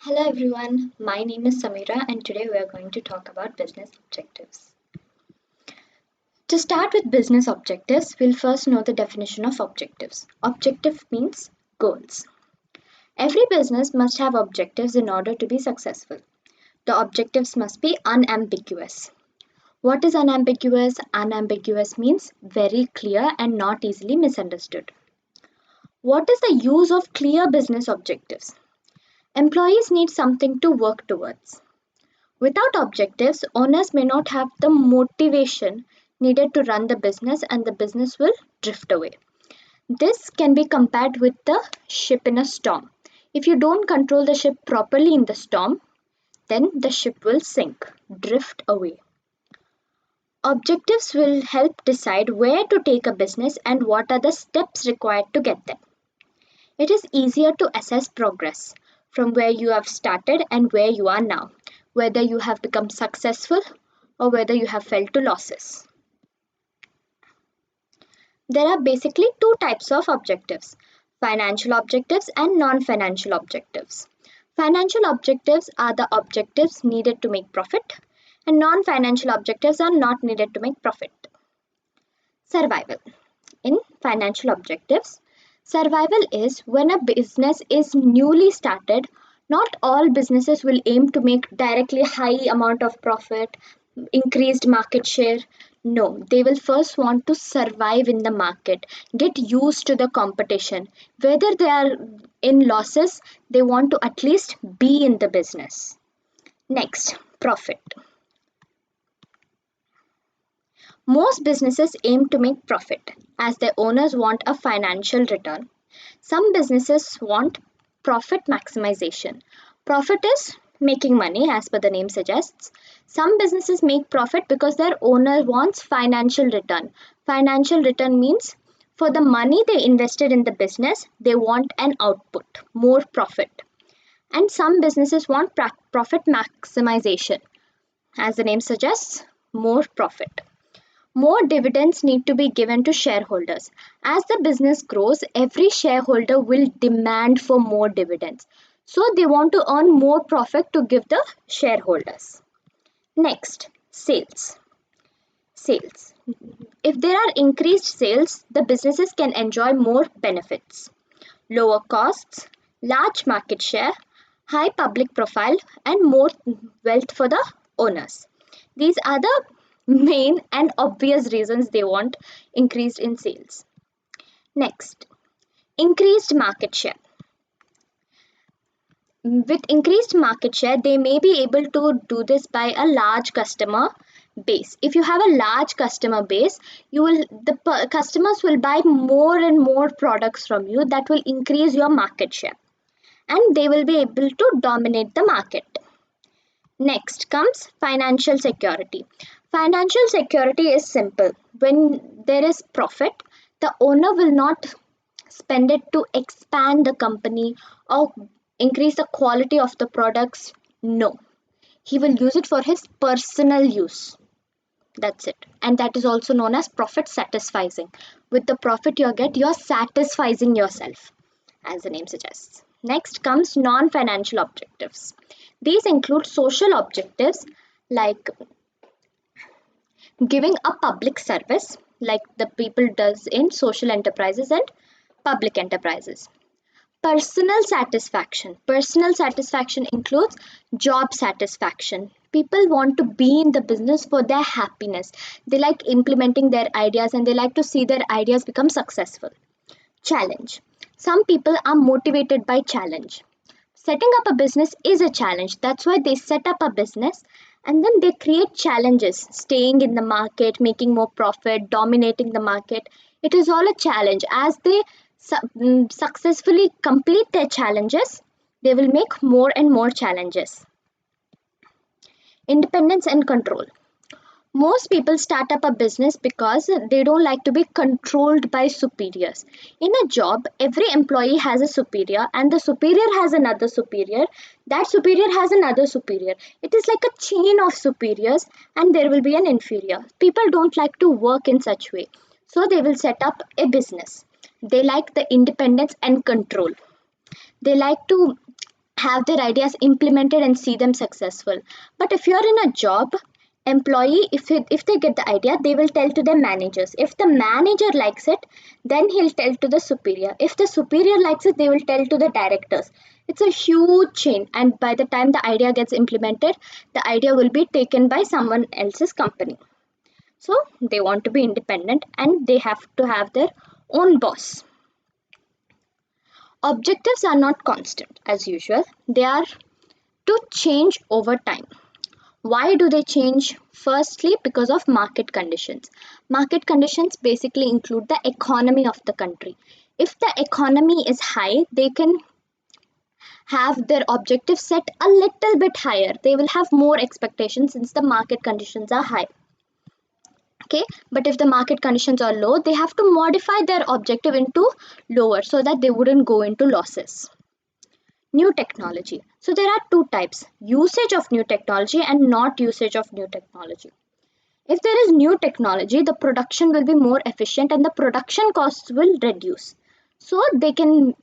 Hello everyone, my name is Samira and today we are going to talk about business objectives. To start with business objectives, we'll first know the definition of objectives. Objective means goals. Every business must have objectives in order to be successful. The objectives must be unambiguous. What is unambiguous? Unambiguous means very clear and not easily misunderstood. What is the use of clear business objectives? Employees need something to work towards. Without objectives, owners may not have the motivation needed to run the business and the business will drift away. This can be compared with the ship in a storm. If you don't control the ship properly in the storm, then the ship will sink, drift away. Objectives will help decide where to take a business and what are the steps required to get there. It is easier to assess progress from where you have started and where you are now, whether you have become successful or whether you have fell to losses. There are basically two types of objectives: financial objectives and non financial objectives. Financial objectives are the objectives needed to make profit, and non financial objectives are not needed to make profit. Survival. In financial objectives, survival is when a business is newly started. Not all businesses will aim to make directly high amount of profit, increased market share. No, they will first want to survive in the market, get used to the competition. Whether they are in losses, they want to at least be in the business. Next, profit. Most businesses aim to make profit as their owners want a financial return. Some businesses want profit maximization. Profit is making money, as per the name suggests. Some businesses make profit because their owner wants financial return. Financial return means for the money they invested in the business, they want an output, more profit. And some businesses want profit maximization. As the name suggests, more profit. More dividends need to be given to shareholders. As the business grows, every shareholder will demand for more dividends. So they want to earn more profit to give the shareholders. Next, sales. Sales. If there are increased sales, the businesses can enjoy more benefits. Lower costs, large market share, high public profile, and more wealth for the owners. These are the main and obvious reasons they want increased in sales. Next, increased market share. With increased market share, they may be able to do this by a large customer base. If you have a large customer base, customers will buy more and more products from you. That will increase your market share and they will be able to dominate the market. Next comes financial security. Financial security is simple. When there is profit, the owner will not spend it to expand the company or increase the quality of the products. No, he will use it for his personal use. That's it. And that is also known as profit satisficing. With the profit you get, you're satisficing yourself, as the name suggests. Next comes non financial objectives. These include social objectives like giving a public service, like the people does in social enterprises and public enterprises. Personal satisfaction includes job satisfaction. People want to be in the business for their happiness. They like implementing their ideas and they like to see their ideas become successful. Challenge. Some people are motivated by challenge. Setting up a business is a challenge. That's why they set up a business and then they create challenges, staying in the market, making more profit, dominating the market. It is all a challenge. As they successfully complete their challenges, they will make more and more challenges. Independence and control. Most people start up a business because they don't like to be controlled by superiors. In a job, every employee has a superior, and the superior has another superior. That superior has another superior. It is like a chain of superiors, and there will be an inferior. People don't like to work in such way, so they will set up a business. They like the independence and control. They like to have their ideas implemented and see them successful. But if you're in a job, employee, if they get the idea, they will tell to their managers. If the manager likes it, then he'll tell to the superior. If the superior likes it, they will tell to the directors. It's a huge chain, and by the time the idea gets implemented, the idea will be taken by someone else's company. So they want to be independent and they have to have their own boss. Objectives are not constant as usual, they are to change over time. Why do they change? Firstly, because of market conditions. Market conditions basically include the economy of the country. If the economy is high, they can have their objectives set a little bit higher. They will have more expectations since the market conditions are high. Okay, but if the market conditions are low, they have to modify their objective into lower so that they wouldn't go into losses. New technology. So there are two types: usage of new technology and not usage of new technology. If there is new technology, the production will be more efficient and the production costs will reduce. So they can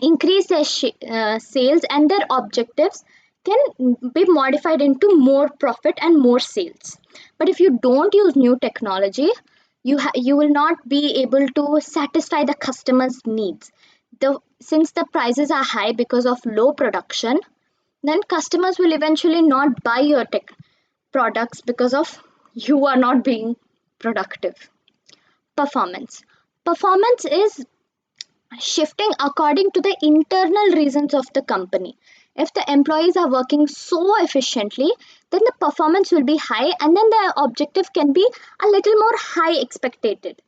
increase their sales and their objectives can be modified into more profit and more sales. But if you don't use new technology, you will not be able to satisfy the customer's needs. Since the prices are high because of low production, then customers will eventually not buy your tech products because of you are not being productive. Performance. Performance is shifting according to the internal reasons of the company. If the employees are working so efficiently, then the performance will be high and then the objective can be a little more high expected,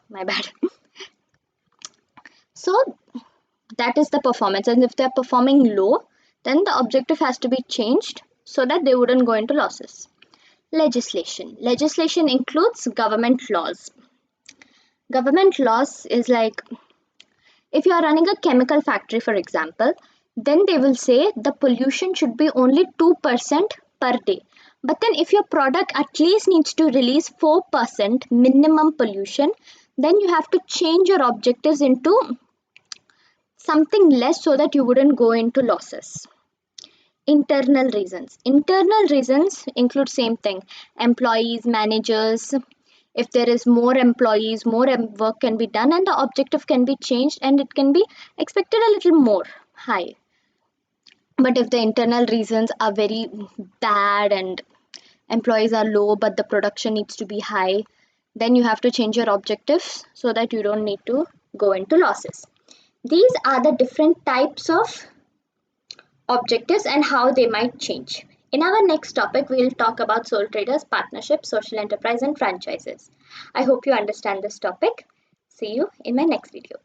my bad. So that is the performance, and if they're performing low, then the objective has to be changed so that they wouldn't go into losses. Legislation includes government laws. Government laws is like, if you are running a chemical factory, for example, then they will say the pollution should be only 2% per day. But then if your product at least needs to release 4% minimum pollution, then you have to change your objectives into something less so that you wouldn't go into losses. Internal reasons include same thing: employees, managers. If there is more employees, more work can be done and the objective can be changed and it can be expected a little more high. But if the internal reasons are very bad and employees are low but the production needs to be high, then you have to change your objectives so that you don't need to go into losses. These are the different types of objectives and how they might change. In our next topic, we will talk about sole traders, partnerships, social enterprise, and franchises. I hope you understand this topic. See you in my next video.